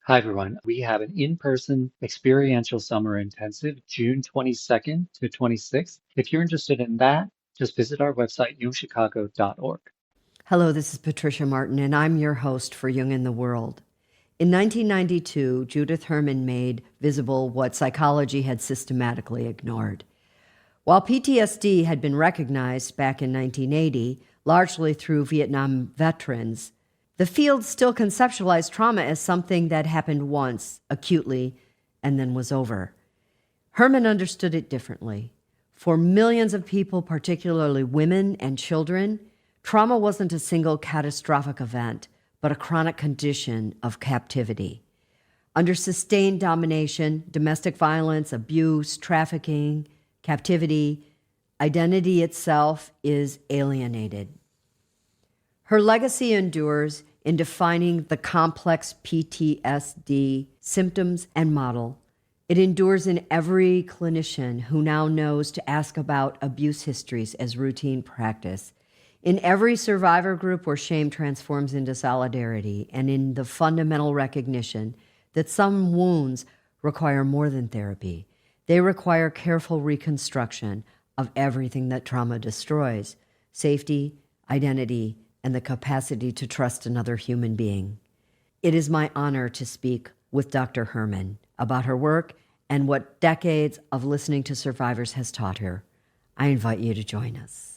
Hi, everyone. We have an in-person experiential summer intensive, June 22nd to 26th. If you're interested in that, just visit our website, jungchicago.org. Hello, this is Patricia Martin, and I'm your host for Jung in the World. In 1992, Judith Herman made visible what psychology had systematically ignored. While PTSD had been recognized back in 1980, largely through Vietnam veterans, the field still conceptualized trauma as something that happened once, acutely, and then was over. Herman understood it differently. For millions of people, particularly women and children, trauma wasn't a single catastrophic event, but a chronic condition of captivity. Under sustained domination, domestic violence, abuse, trafficking, captivity, identity itself is alienated. Her legacy endures in defining the complex PTSD symptoms and model. It endures in every clinician who now knows to ask about abuse histories as routine practice, in every survivor group where shame transforms into solidarity, and in the fundamental recognition that some wounds require more than therapy. They require careful reconstruction of everything that trauma destroys: safety, identity, and the capacity to trust another human being. It is my honor to speak with Dr. Herman about her work and what decades of listening to survivors has taught her. I invite you to join us.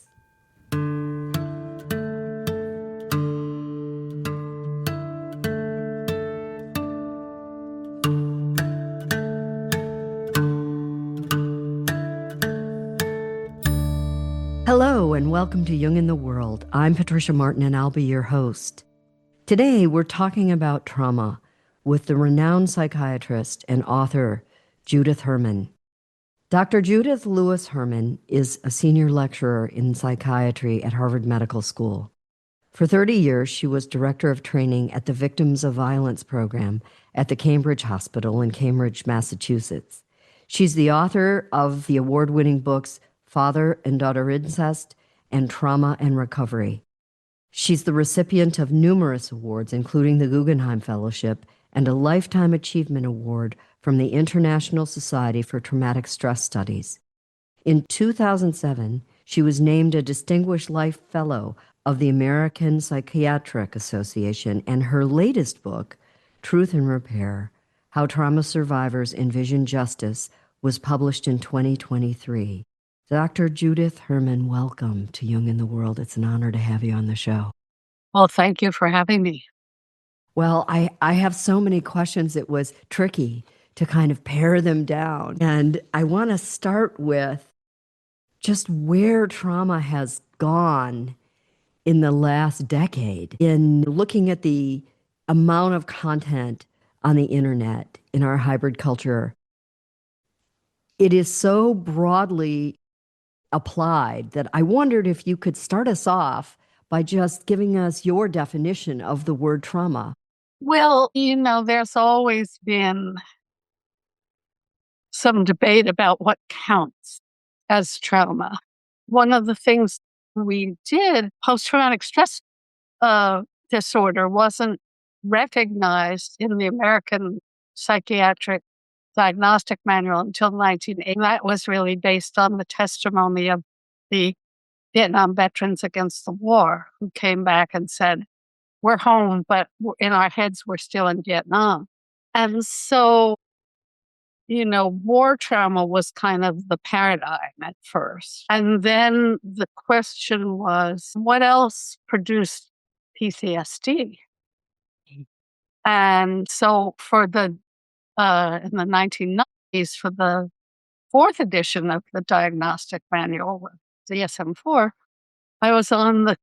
Hello, and welcome to Jung in the World. I'm Patricia Martin, and I'll be your host. Today, we're talking about trauma with the renowned psychiatrist and author, Judith Herman. Dr. Judith Lewis Herman is a senior lecturer in psychiatry at Harvard Medical School. For 30 years, she was director of training at the Victims of Violence program at the Cambridge Hospital in Cambridge, Massachusetts. She's the author of the award-winning books Father-Daughter Incest and Trauma and Recovery. She's the recipient of numerous awards, including the Guggenheim Fellowship and a Lifetime Achievement Award from the International Society for Traumatic Stress Studies. In 2007, she was named a Distinguished Life Fellow of the American Psychiatric Association, and her latest book, Truth and Repair: How Trauma Survivors Envision Justice, was published in 2023. Dr. Judith Herman, welcome to Jung in the World. It's an honor to have you on the show. Well, thank you for having me. Well, I have so many questions. It was tricky to kind of pare them down. And I want to start with just where trauma has gone in the last decade in looking at the amount of content on the internet in our hybrid culture. It is so broadly applied that I wondered if you could start us off by just giving us your definition of the word trauma. Well, there's always been some debate about what counts as trauma. One of the things we did, post-traumatic stress disorder wasn't recognized in the American Psychiatric Diagnostic Manual until 1980. That was really based on the testimony of the Vietnam veterans against the war who came back and said, we're home, but in our heads, we're still in Vietnam. And so, war trauma was kind of the paradigm at first. And then the question was, what else produced PTSD? And so in the 1990s, for the fourth edition of the diagnostic manual, DSM-4, I was on the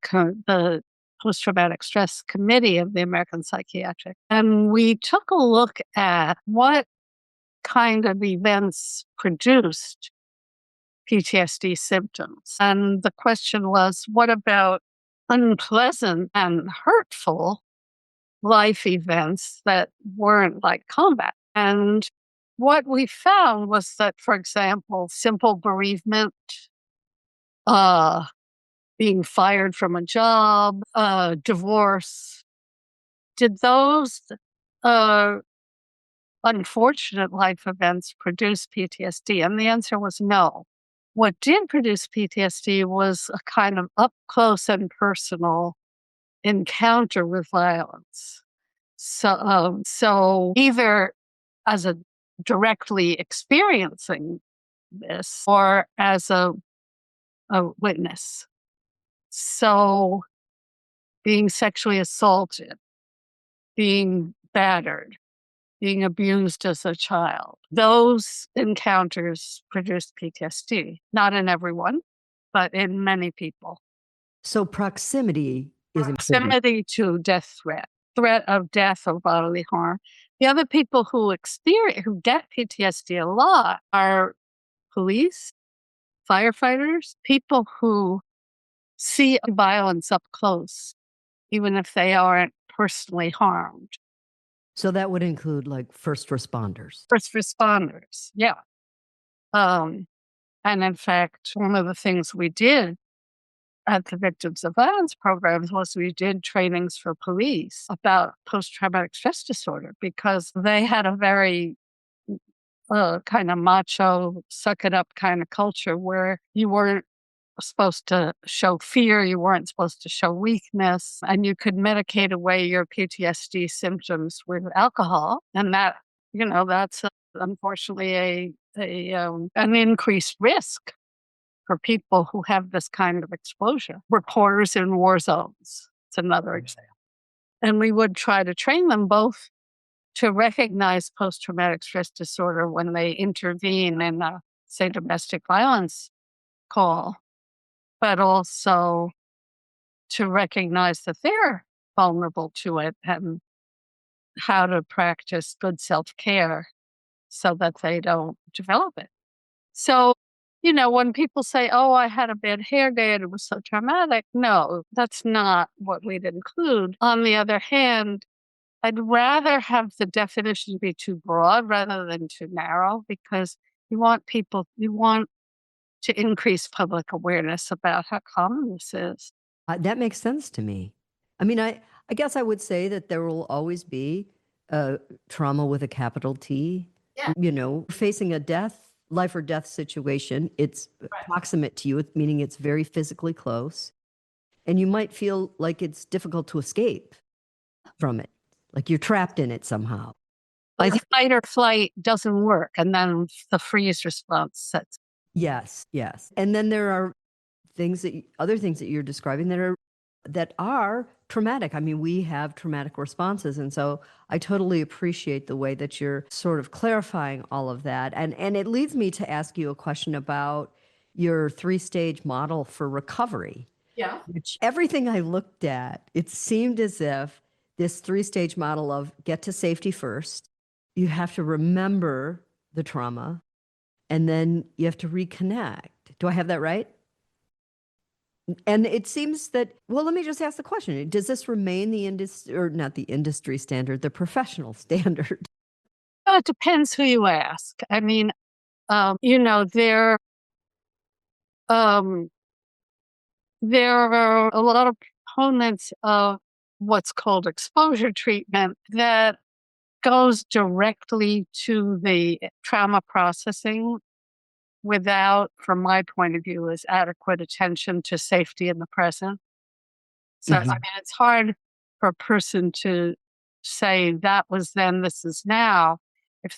post-traumatic stress committee of the American Psychiatric, and we took a look at what kind of events produced PTSD symptoms. And the question was, what about unpleasant and hurtful life events that weren't like combat? And what we found was that, for example, simple bereavement, being fired from a job, divorce, did those unfortunate life events produce PTSD? And the answer was no. What did produce PTSD was a kind of up close and personal encounter with violence. So either as a directly experiencing this or as a witness. So being sexually assaulted, being battered, being abused as a child, those encounters produce PTSD. Not in everyone, but in many people. So proximity is important. Proximity to death threat of death or bodily harm. The other people who get PTSD a lot are police, firefighters, people who see violence up close, even if they aren't personally harmed. So that would include like first responders. First responders, yeah. And in fact, one of the things we did at the Victims of Violence programs was we did trainings for police about post-traumatic stress disorder because they had a very kind of macho, suck it up kind of culture where you weren't supposed to show fear, you weren't supposed to show weakness, and you could medicate away your PTSD symptoms with alcohol. And that, that's unfortunately an increased risk for people who have this kind of exposure. Reporters in war zones, it's another example. And we would try to train them both to recognize post-traumatic stress disorder when they intervene in a, say, domestic violence call, but also to recognize that they're vulnerable to it and how to practice good self-care so that they don't develop it. So, when people say, oh, I had a bad hair day and it was so traumatic, no, that's not what we'd include. On the other hand, I'd rather have the definition be too broad rather than too narrow because you want to increase public awareness about how common this is. That makes sense to me. I mean, I guess I would say that there will always be trauma with a capital T. Yeah. Facing a life or death situation, it's proximate to you, meaning it's very physically close. And you might feel like it's difficult to escape from it, like you're trapped in it somehow. Like fight or flight doesn't work, and then the freeze response sets. Yes. And then there are other things that you're describing that are traumatic. I mean, we have traumatic responses. And so I totally appreciate the way that you're sort of clarifying all of that. And it leads me to ask you a question about your 3-stage model for recovery. Yeah. Which everything I looked at, it seemed as if this 3-stage model of get to safety first, you have to remember the trauma, and then you have to reconnect. Do I have that right? And it seems that, well, let me just ask the question. Does this remain not the industry standard, the professional standard? Well, it depends who you ask. I mean, there are a lot of proponents of what's called exposure treatment that goes directly to the trauma processing without, from my point of view, is adequate attention to safety in the present. So, I mean, it's hard for a person to say that was then, this is now, if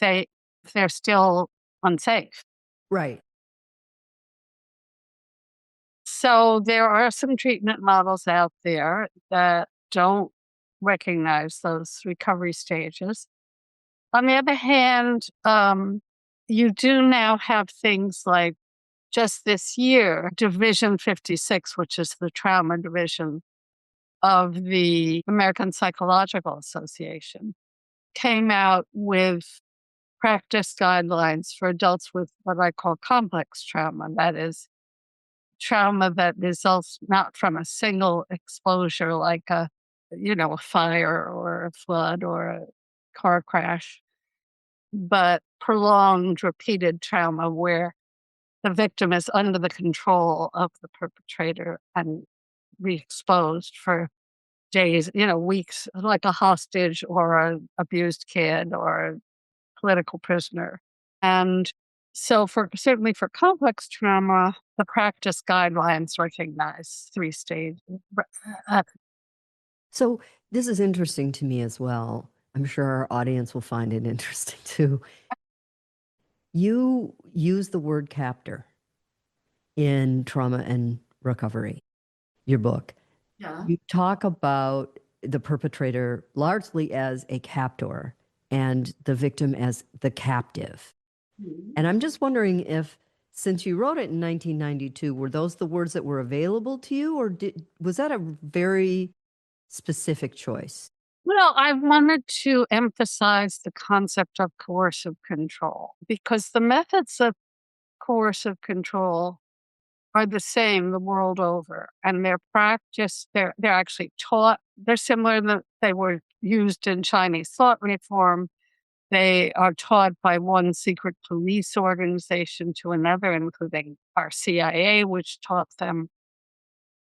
they're still unsafe. Right. So there are some treatment models out there that don't recognize those recovery stages. On the other hand, you do now have things like just this year, Division 56, which is the trauma division of the American Psychological Association, came out with practice guidelines for adults with what I call complex trauma. That is trauma that results not from a single exposure like a fire or a flood or a car crash, but prolonged, repeated trauma where the victim is under the control of the perpetrator and re-exposed for days, weeks, like a hostage or an abused kid or political prisoner. And so certainly for complex trauma, the practice guidelines recognize 3 stages. So this is interesting to me as well. I'm sure our audience will find it interesting too. You use the word captor in Trauma and Recovery, your book. Yeah. You talk about the perpetrator largely as a captor and the victim as the captive. And I'm just wondering if, since you wrote it in 1992, were those the words that were available to you, or was that a very specific choice? Well, I wanted to emphasize the concept of coercive control because the methods of coercive control are the same the world over, and they're practiced. They're actually taught. They're similar. They were used in Chinese thought reform. They are taught by one secret police organization to another, including our CIA, which taught them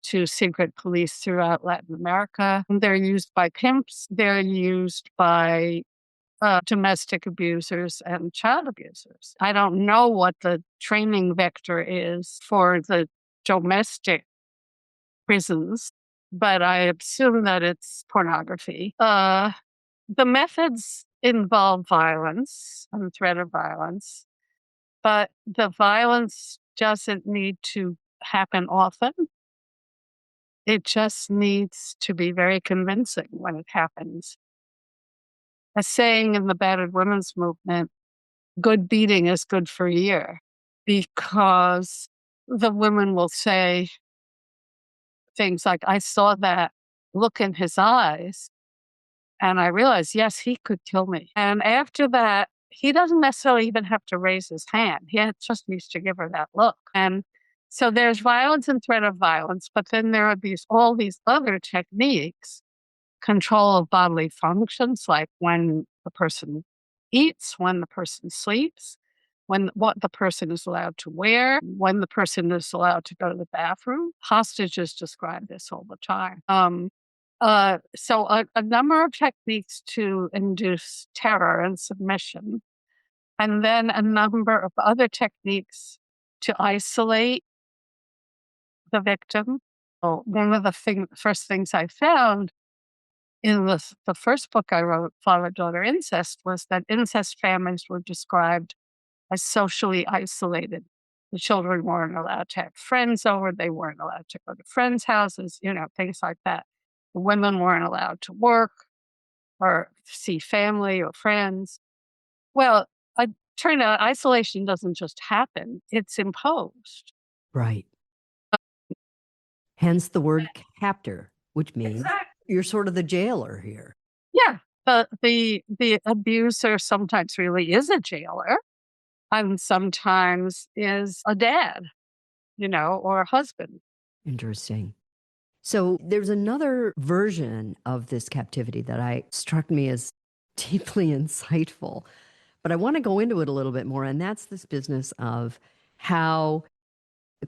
to secret police throughout Latin America. They're used by pimps. They're used by domestic abusers and child abusers. I don't know what the training vector is for the domestic prisons, but I assume that it's pornography. The methods involve violence and threat of violence, but the violence doesn't need to happen often. It just needs to be very convincing when it happens. A saying in the battered women's movement, good beating is good for a year, because the women will say things like, I saw that look in his eyes and I realized, yes, he could kill me. And after that, he doesn't necessarily even have to raise his hand. He just needs to give her that look. And so there's violence and threat of violence, but then there are all these other techniques, control of bodily functions, like when the person eats, when the person sleeps, what the person is allowed to wear, when the person is allowed to go to the bathroom. Hostages describe this all the time. So a number of techniques to induce terror and submission, and then a number of other techniques to isolate the victim. So one of the first things I found in the first book I wrote, Father-Daughter Incest, was that incest families were described as socially isolated. The children weren't allowed to have friends over. They weren't allowed to go to friends' houses, things like that. The women weren't allowed to work or see family or friends. Well, it turned out isolation doesn't just happen, it's imposed. Right. Hence the word captor, which means you're sort of the jailer here. Yeah. The abuser sometimes really is a jailer and sometimes is a dad, or a husband. Interesting. So there's another version of this captivity that struck me as deeply insightful, but I want to go into it a little bit more. And that's this business of how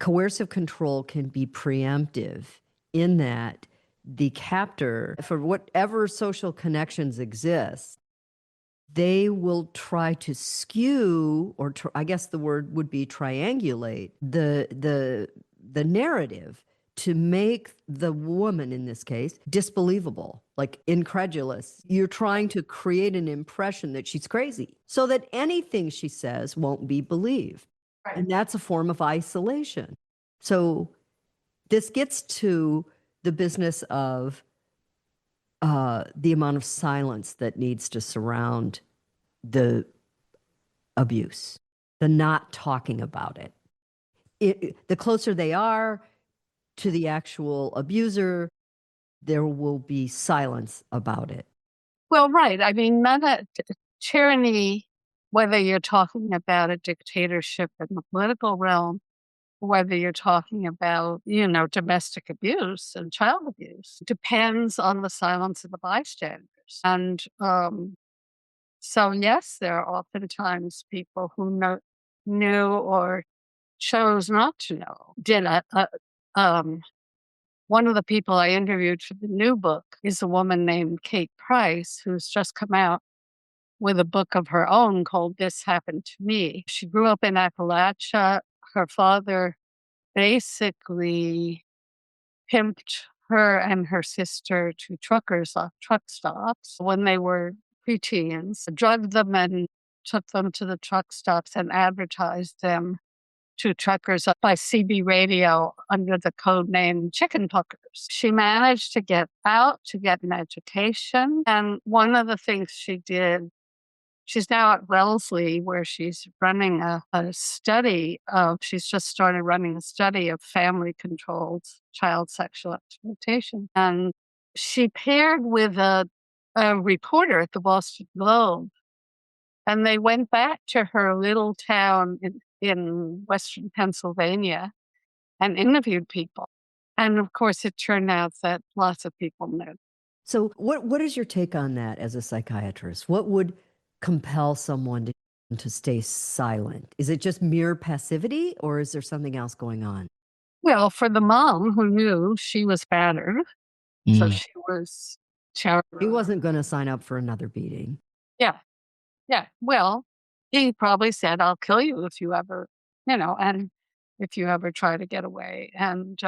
coercive control can be preemptive, in that the captor, for whatever social connections exist, they will try to skew, or I guess the word would be triangulate, the narrative to make the woman, in this case, disbelievable, like incredulous. You're trying to create an impression that she's crazy so that anything she says won't be believed. Right. And that's a form of isolation. So this gets to the business of the amount of silence that needs to surround the abuse, the not talking about it. The closer they are to the actual abuser, there will be silence about it. Well, right. I mean, tyranny, whether you're talking about a dictatorship in the political realm, whether you're talking about, domestic abuse and child abuse, depends on the silence of the bystanders. And so, yes, there are oftentimes people who knew or chose not to know. One of the people I interviewed for the new book is a woman named Kate Price, who's just come out with a book of her own called This Happened to Me. She grew up in Appalachia. Her father basically pimped her and her sister to truckers off truck stops when they were preteens, drugged them and took them to the truck stops and advertised them to truckers by CB radio under the code name Chicken Puckers. She managed to get out, to get an education. And one of the things she did, she's now at Wellesley, where she's running a study of, she's just started running a study of family-controlled child sexual exploitation. And she paired with a reporter at the Boston Globe, and they went back to her little town in Western Pennsylvania and interviewed people. And of course, it turned out that lots of people knew. So what is your take on that as a psychiatrist? What would compel someone to stay silent? Is it just mere passivity, or is there something else going on? Well, for the mom who knew, she was battered. So she was terrible. He wasn't going to sign up for another beating. Yeah. Yeah. Well, he probably said, I'll kill you if you ever, and if you ever try to get away. And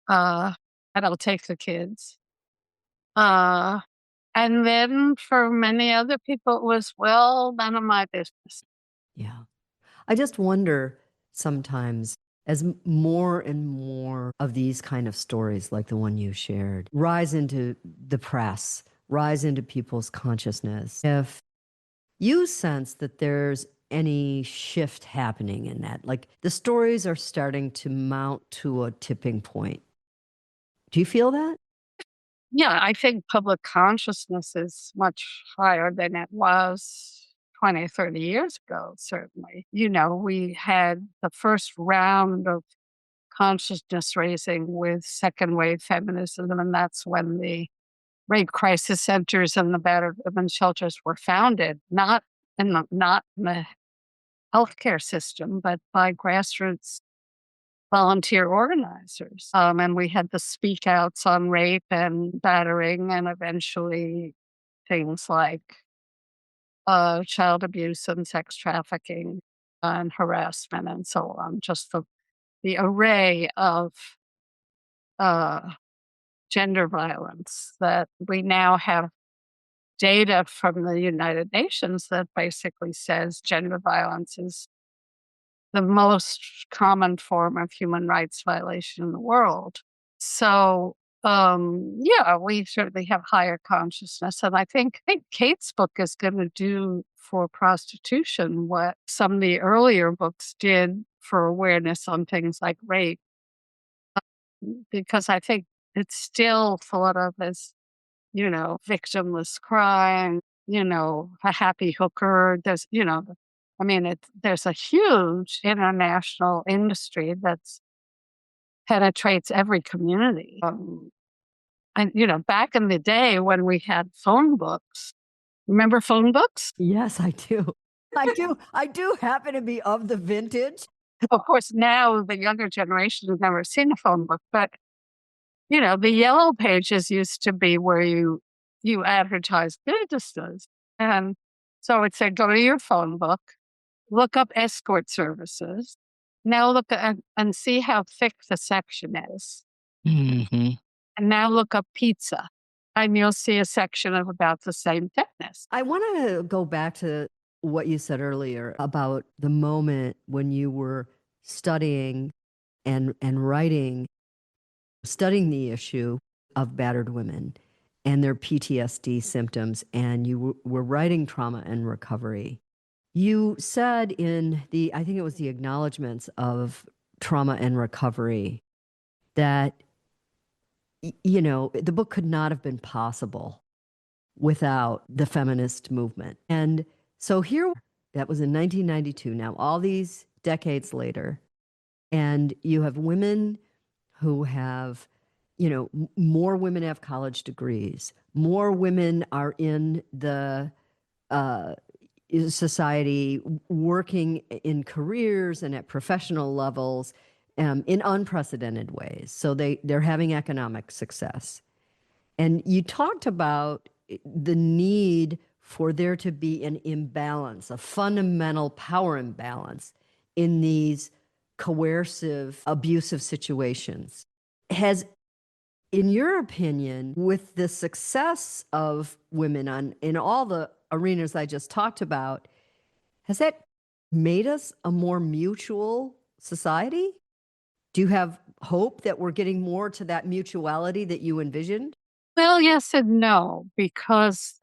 I'll take the kids. And then for many other people, it was, well, none of my business. Yeah. I just wonder sometimes, as more and more of these kind of stories like the one you shared rise into the press, rise into people's consciousness, if you sense that there's any shift happening in that, like the stories are starting to mount to a tipping point. Do you feel that? Yeah, I think public consciousness is much higher than it was 20, 30 years ago, certainly. We had the first round of consciousness raising with second wave feminism, and that's when the rape crisis centers and the battered women's shelters were founded, not in the healthcare system, but by grassroots volunteer organizers. And we had the speak outs on rape and battering, and eventually things like child abuse and sex trafficking and harassment and so on. Just the array of gender violence that we now have data from the United Nations that basically says gender violence is the most common form of human rights violation in the world. So, yeah, we certainly have higher consciousness. And I think Kate's book is going to do for prostitution what some of the earlier books did for awareness on things like rape. Because I think it's still thought of as, victimless crime, a happy hooker. There's, there's a huge international industry that's penetrates every community. And, back in the day when we had phone books, remember phone books? Yes, I do. I do happen to be of the vintage. Of course, now the younger generation has never seen a phone book, but the yellow pages used to be where you advertised businesses. And so it said, go to your phone book, look up escort services. Now look at and see how thick the section is. Mm-hmm. And now look up pizza, and you'll see a section of about the same thickness. I want to go back to what you said earlier about the moment when you were studying and studying the issue of battered women and their PTSD symptoms, and you were writing trauma and recovery. You said in I think it was the acknowledgments of trauma and recovery, that, the book could not have been possible without the feminist movement. And so here, that was in 1992. Now, all these decades later, and you have women who have, more women have college degrees, more women are in the society working in careers and at professional levels in unprecedented ways. So they're having economic success. And you talked about the need for there to be an imbalance, a fundamental power imbalance in these coercive, abusive situations. Has, in your opinion, with the success of women in all the arenas I just talked about, has that made us a more mutual society? Do you have hope that we're getting more to that mutuality that you envisioned? Well, yes and no, because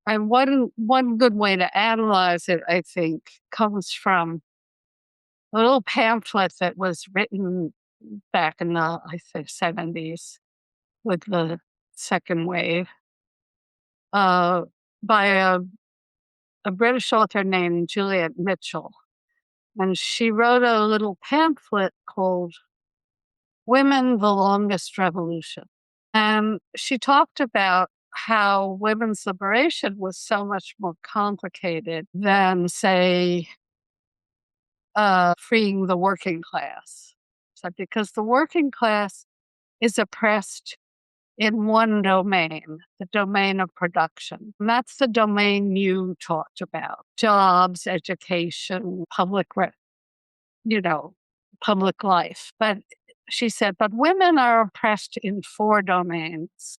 and one good way to analyze it, I think, comes from a little pamphlet that was written back in the, I think, 70s with the second wave, by a British author named Juliet Mitchell. And she wrote a little pamphlet called Women, the Longest Revolution. And she talked about how women's liberation was so much more complicated than, say, freeing the working class. So because the working class is oppressed in one domain, the domain of production. And that's the domain you talked about: jobs, education, public life. But she said, but women are oppressed in four domains: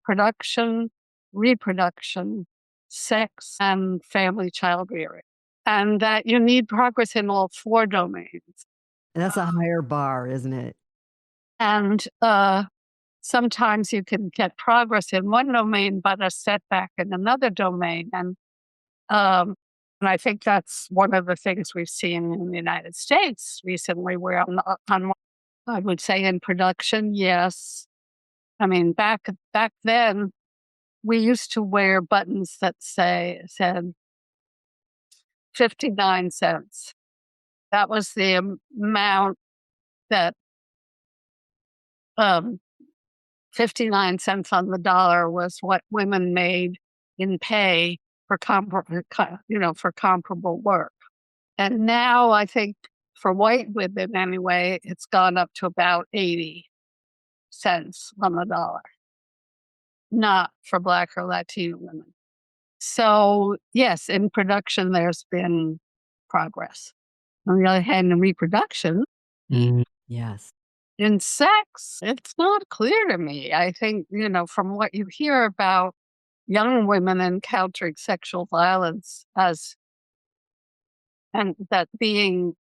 production, reproduction, sex, and family child rearing. And that you need progress in all four domains. And that's a higher bar, isn't it? And sometimes you can get progress in one domain, but a setback in another domain. And I think that's one of the things we've seen in the United States recently, where I would say in production, yes. I mean, back then, we used to wear buttons that said 59 cents. That was the amount that 59 cents on the dollar was what women made in pay for comparable work. And now I think for white women anyway, it's gone up to about 80 cents on the dollar, not for Black or Latino women. So yes, in production, there's been progress. On the other hand, in reproduction, Yes. in sex, it's not clear to me. I think, from what you hear about young women encountering sexual violence and that being,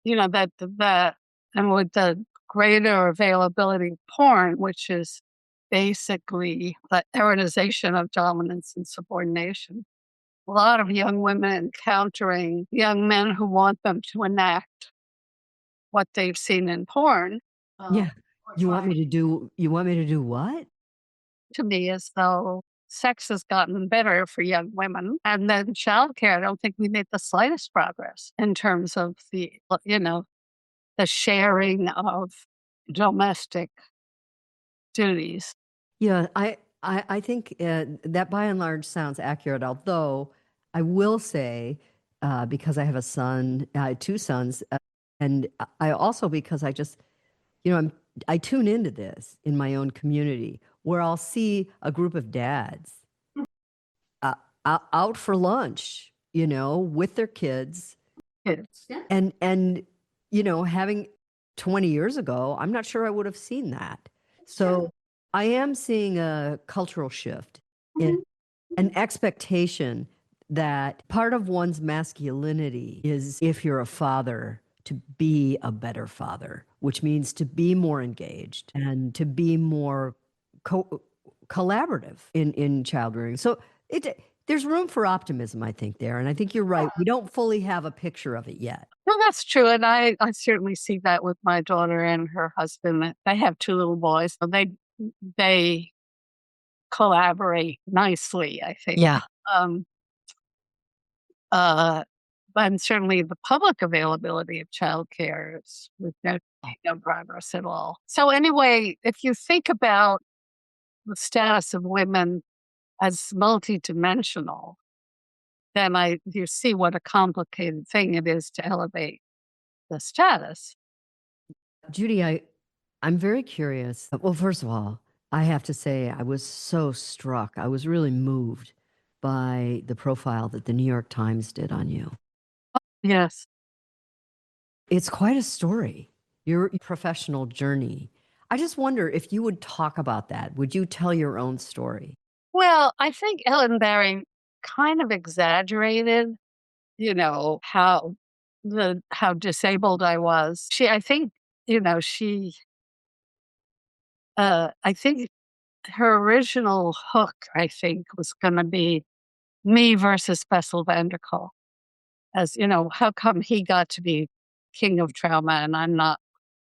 that and with the greater availability of porn, which is basically the erotization of dominance and subordination. A lot of young women encountering young men who want them to enact what they've seen in porn. Yeah. You want me to do what? To me, as though sex has gotten better for young women. And then childcare, I don't think we made the slightest progress in terms of the sharing of domestic duties. Yeah, I think that by and large sounds accurate, although I will say, because I have I have two sons, and I also, because I just, I tune into this in my own community where I'll see a group of dads out for lunch, with their kids. Kids. Yeah. And having 20 years ago, I'm not sure I would have seen that. So I am seeing a cultural shift in an expectation that part of one's masculinity is, if you're a father, to be a better father, which means to be more engaged and to be more collaborative in child rearing. So there's room for optimism, I think, there. And I think you're right. We don't fully have a picture of it yet. Well, that's true. And I certainly see that with my daughter and her husband. They have two little boys. So they collaborate nicely, I think. Yeah. And certainly the public availability of childcare is with no progress at all. So anyway, if you think about the status of women as multidimensional, then you see what a complicated thing it is to elevate the status. Judy, I'm very curious. Well, first of all, I have to say, I was so struck. I was really moved by the profile that the New York Times did on you. Yes. It's quite a story, your professional journey. I just wonder if you would talk about that. Would you tell your own story? Well, I think Ellen Baring kind of exaggerated, how disabled I was. I think, I think her original hook, I think, was going to be me versus Bessel van der Kolk. As how come he got to be king of trauma and I'm not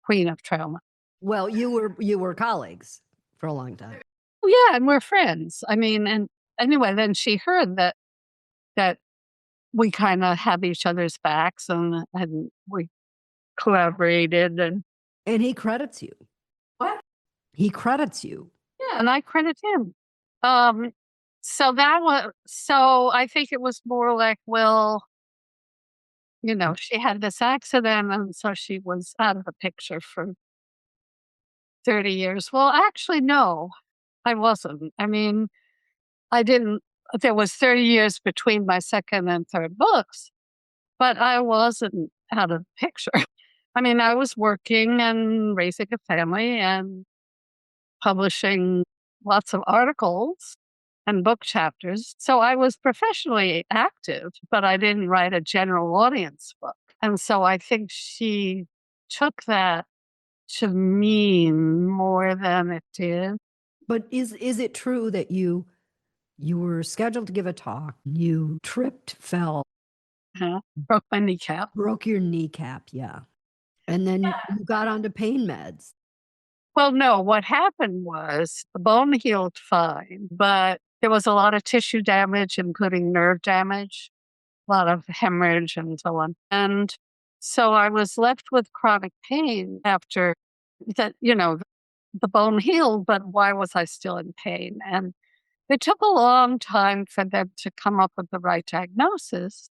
queen of trauma? Well, you were colleagues for a long time. Oh, yeah, and we're friends. I mean, and anyway, then she heard that we kind of have each other's backs, and we collaborated, and he credits you. what? He credits you. Yeah, and I credit him. So I think it was more like, well, she had this accident, and so she was out of the picture for 30 years. Well, actually, no, I wasn't. I mean, I didn't. There was 30 years between my second and third books, but I wasn't out of the picture. I mean, I was working and raising a family and publishing lots of articles and book chapters. So I was professionally active, but I didn't write a general audience book. And so I think she took that to mean more than it did. But is it true that you were scheduled to give a talk, you tripped, fell, Broke my kneecap. broke your kneecap, yeah. And then you got onto pain meds. Well, no, what happened was the bone healed fine, but there was a lot of tissue damage, including nerve damage, a lot of hemorrhage and so on. And so I was left with chronic pain after that, the bone healed, but why was I still in pain? And it took a long time for them to come up with the right diagnosis,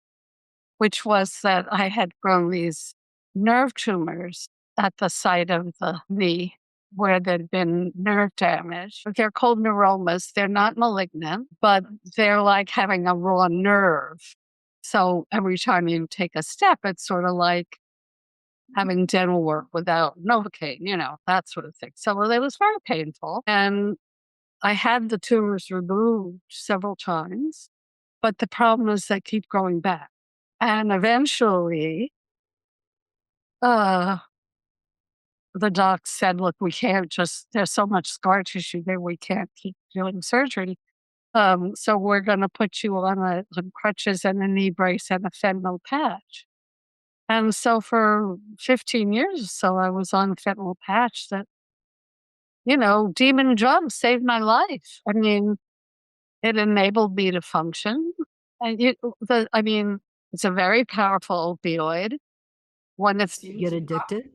which was that I had grown these nerve tumors at the site of the knee where there'd been nerve damage. They're called neuromas. They're not malignant, but they're like having a raw nerve. So every time you take a step, it's sort of like having dental work without Novocaine, that sort of thing. So it was very painful. And I had the tumors removed several times, but the problem is they keep growing back. And eventually, the doc said, look, we can't there's so much scar tissue there, we can't keep doing surgery. So we're going to put you on crutches and a knee brace and a fentanyl patch. And so for 15 years or so, I was on a fentanyl patch that, demon drug saved my life. I mean, it enabled me to function. And it's a very powerful opioid. When it's Did you get addicted?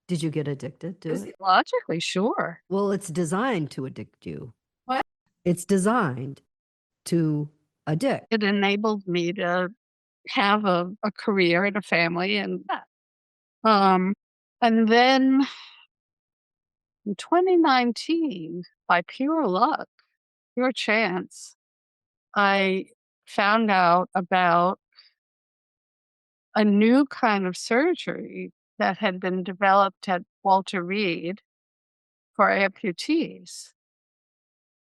Did you get addicted to it? Physiologically, sure. Well, it's designed to addict you. What? It's designed to addict. It enabled me to have a career and a family and that. And then in 2019, by pure luck, pure chance, I found out about a new kind of surgery that had been developed at Walter Reed for amputees,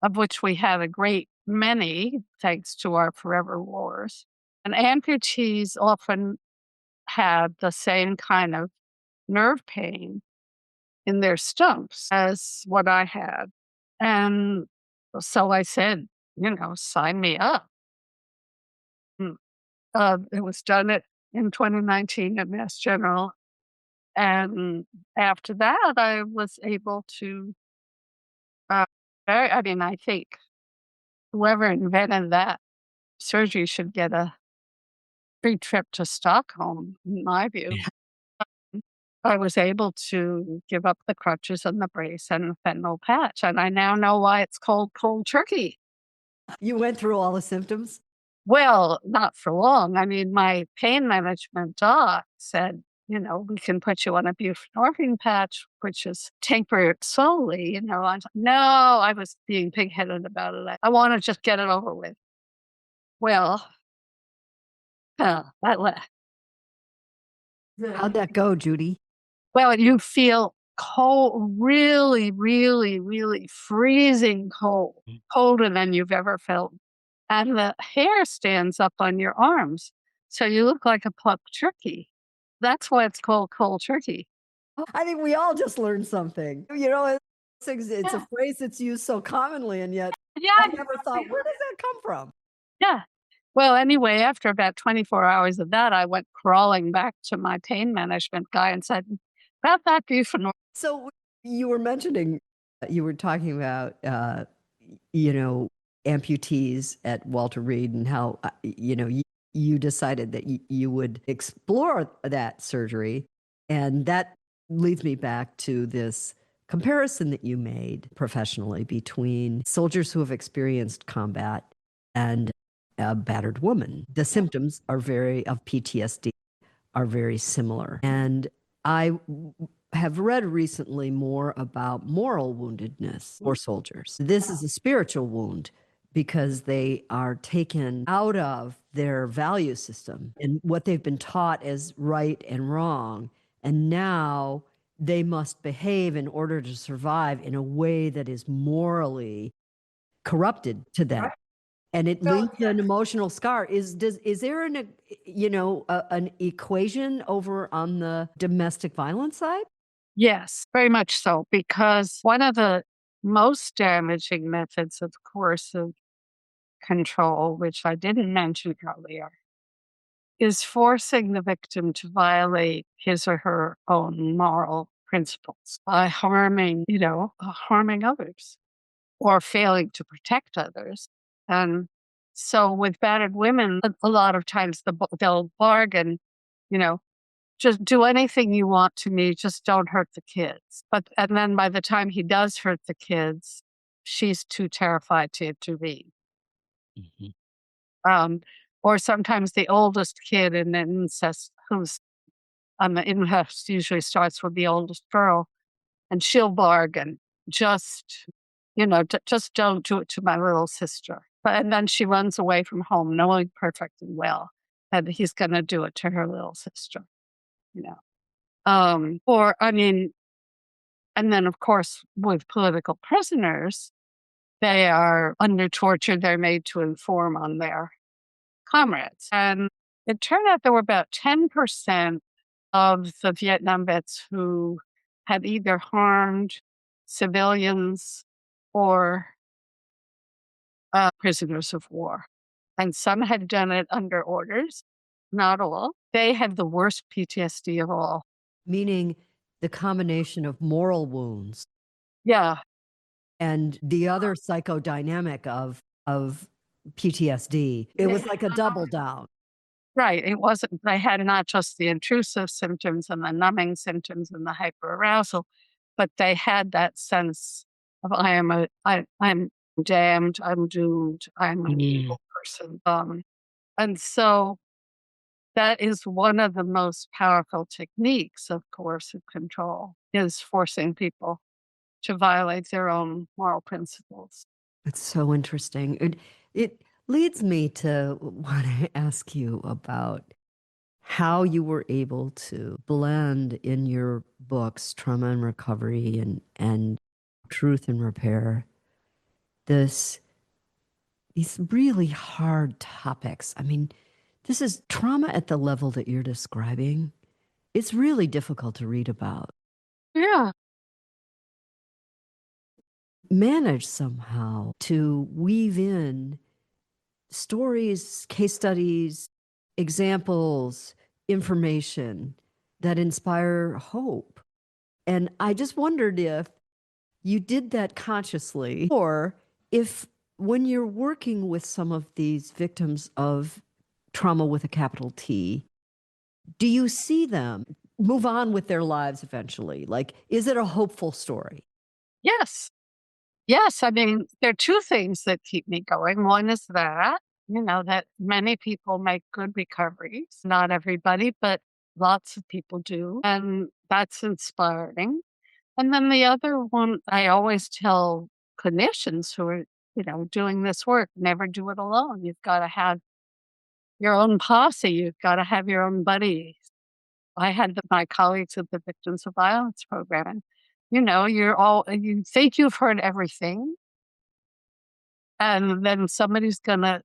of which we had a great many, thanks to our forever wars. And amputees often had the same kind of nerve pain in their stumps as what I had. And so I said, sign me up. It was done in 2019 at Mass General. And after that, I was able to, I think whoever invented that surgery should get a free trip to Stockholm, in my view. I was able to give up the crutches and the brace and the fentanyl patch. And I now know why it's called cold turkey. You went through all the symptoms? Well, not for long. I mean, my pain management doc said, we can put you on a buprenorphine patch, which is taper slowly. I was like, no, I was being pig-headed about it. I want to just get it over with. Well, that left. How'd that go, Judy? Well, you feel cold, really, really, really freezing cold, colder than you've ever felt. And the hair stands up on your arms. So you look like a plucked turkey. That's why it's called cold turkey. I think we all just learned something. It's a phrase that's used so commonly, and yet I never thought, where does that come from? Yeah. Well, anyway, after about 24 hours of that, I went crawling back to my pain management guy and said, about that buprenorphine. So you were mentioning, you were talking about, amputees at Walter Reed and how, you decided that you would explore that surgery. And that leads me back to this comparison that you made professionally between soldiers who have experienced combat and a battered woman. The symptoms of PTSD are very similar. And I have read recently more about moral woundedness for soldiers. This is a spiritual wound because they are taken out of their value system and what they've been taught as right and wrong. And now they must behave in order to survive in a way that is morally corrupted to them. And it leads to an emotional scar. Is there an equation over on the domestic violence side? Yes, very much so, because one of the most damaging methods of coercive control, which I didn't mention earlier, is forcing the victim to violate his or her own moral principles by harming others or failing to protect others. And so with battered women, a lot of times they'll bargain, just do anything you want to me, just don't hurt the kids. And then by the time he does hurt the kids, she's too terrified to intervene. Mhm. Or sometimes the oldest kid in an incest, who's on the incest usually starts with the oldest girl, and she'll bargain, just don't do it to my little sister. And then she runs away from home, knowing perfectly well that he's going to do it to her little sister. And then of course with political prisoners, they are under torture. They're made to inform on their comrades. And it turned out there were about 10% of the Vietnam vets who had either harmed civilians or prisoners of war. And some had done it under orders, not all. They had the worst PTSD of all. Meaning the combination of moral wounds. Yeah. And the other psychodynamic of PTSD. It was like a double down. Right. It wasn't, they had not just the intrusive symptoms and the numbing symptoms and the hyperarousal, but they had that sense of I'm damned, I'm doomed, I'm an evil person. And so that is one of the most powerful techniques of coercive control, is forcing people to violate their own moral principles. It's so interesting. It leads me to want to ask you about how you were able to blend in your books, Trauma and Recovery and Truth and Repair, these really hard topics. I mean, this is trauma at the level that you're describing. It's really difficult to read about. Yeah. Manage somehow to weave in stories, case studies, examples, information that inspire hope. And I just wondered if you did that consciously, or if when you're working with some of these victims of trauma with a capital T, do you see them move on with their lives eventually? Like, is it a hopeful story? Yes. Yes. I mean, there are two things that keep me going. One is that many people make good recoveries, not everybody, but lots of people do, and that's inspiring. And then the other one, I always tell clinicians who are, doing this work, never do it alone. You've got to have your own posse. You've got to have your own buddies. I had my colleagues at the Victims of Violence program, and you think you've heard everything, and then somebody's gonna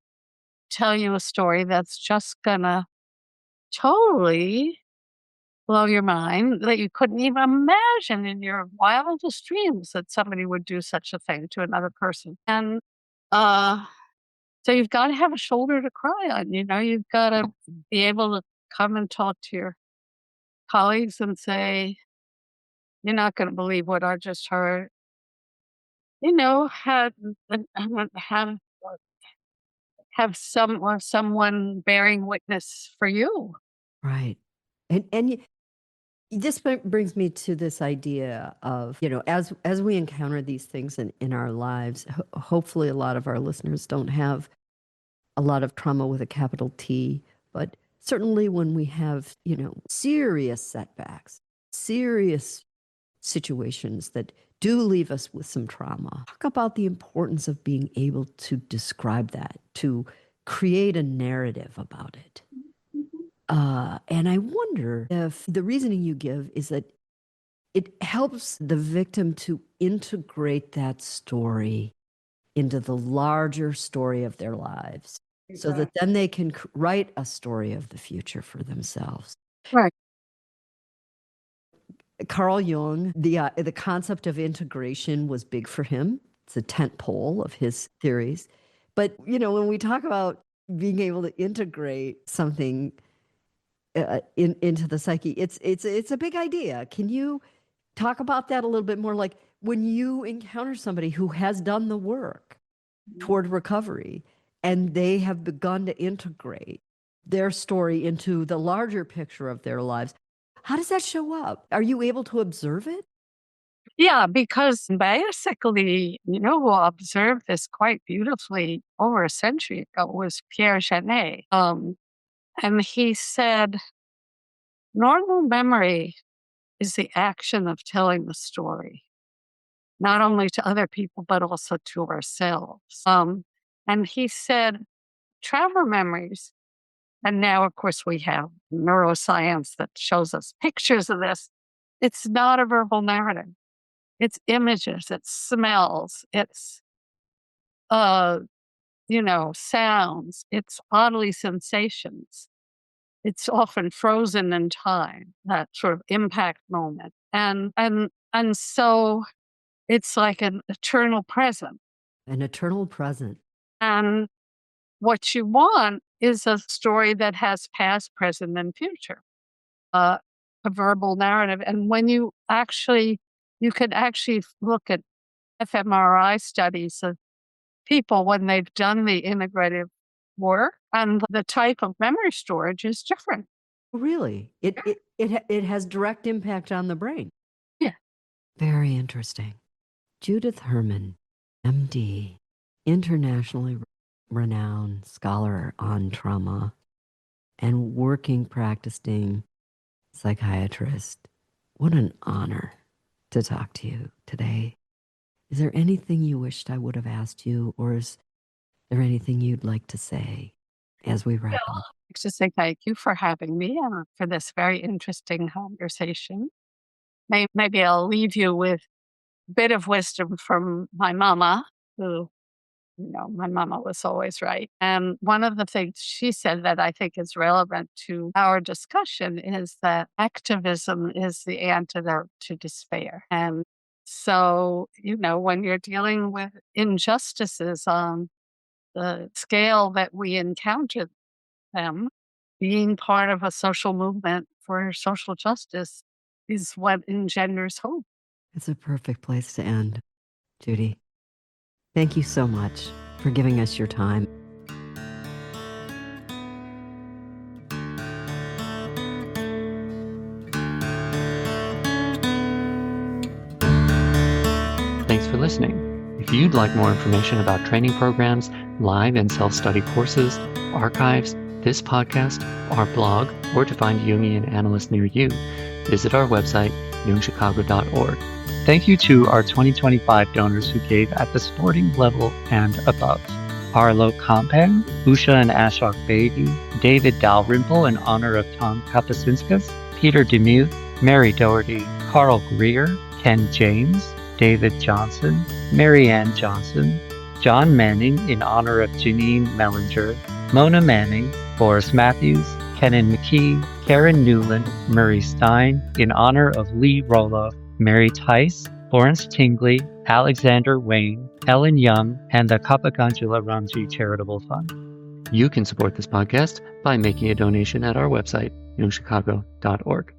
tell you a story that's just gonna totally blow your mind, that you couldn't even imagine in your wildest dreams that somebody would do such a thing to another person. And so you've got to have a shoulder to cry on. You've got to be able to come and talk to your colleagues and say, "You're not going to believe what I just heard." Have someone bearing witness for you. Right. And this brings me to this idea of, as we encounter these things in our lives, hopefully a lot of our listeners don't have a lot of trauma with a capital T, but certainly when we have, serious setbacks, serious situations that do leave us with some trauma, talk about the importance of being able to describe that, to create a narrative about it. And I wonder if the reasoning you give is that it helps the victim to integrate that story into the larger story of their lives, so that then they can write a story of the future for themselves. Right. Carl Jung, the concept of integration was big for him. It's a tent pole of his theories. But, when we talk about being able to integrate something into the psyche, it's a big idea. Can you talk about that a little bit more? Like when you encounter somebody who has done the work toward recovery and they have begun to integrate their story into the larger picture of their lives, how does that show up? Are you able to observe it? Yeah, because basically, who observed this quite beautifully over a century ago was Pierre Janet. And he said, normal memory is the action of telling the story, not only to other people, but also to ourselves. And he said, trauma memories, and now, of course, we have neuroscience that shows us pictures of this. It's not a verbal narrative. It's images, it's smells, it's, sounds, it's bodily sensations. It's often frozen in time, that sort of impact moment. And so it's like an eternal present. An eternal present. And what you want is a story that has past, present, and future, a verbal narrative. And when you could actually look at fMRI studies of people when they've done the integrative work, and the type of memory storage is different. Really? It has direct impact on the brain. Yeah. Very interesting. Judith Herman, MD, internationally renowned scholar on trauma and practicing psychiatrist. What an honor to talk to you today. Is there anything you wished I would have asked you, or is there anything you'd like to say as we wrap up? Just say thank you for having me and for this very interesting conversation. Maybe I'll leave you with a bit of wisdom from my mama, who, my mama was always right. And one of the things she said that I think is relevant to our discussion is that activism is the antidote to despair. And so, when you're dealing with injustices on the scale that we encounter them, being part of a social movement for social justice is what engenders hope. It's a perfect place to end, Judy. Thank you so much for giving us your time. Thanks for listening. If you'd like more information about training programs, live and self-study courses, archives, this podcast, our blog, or to find Jungian analysts near you, visit our website, jungchicago.org. Thank you to our 2025 donors who gave at the sporting level and above. Arlo Kompang, Usha and Ashok Baby, David Dalrymple in honor of Tom Kapasinskas, Peter Demuth, Mary Doherty, Carl Greer, Ken James, David Johnson, Marianne Johnson, John Manning in honor of Janine Mellinger, Mona Manning, Boris Matthews, Kenan McKee, Karen Newland, Murray Stein in honor of Lee Roloff, Mary Tice, Lawrence Tingley, Alexander Wayne, Ellen Young, and the Kapagangula Ramji Charitable Fund. You can support this podcast by making a donation at our website, jungchicago.org.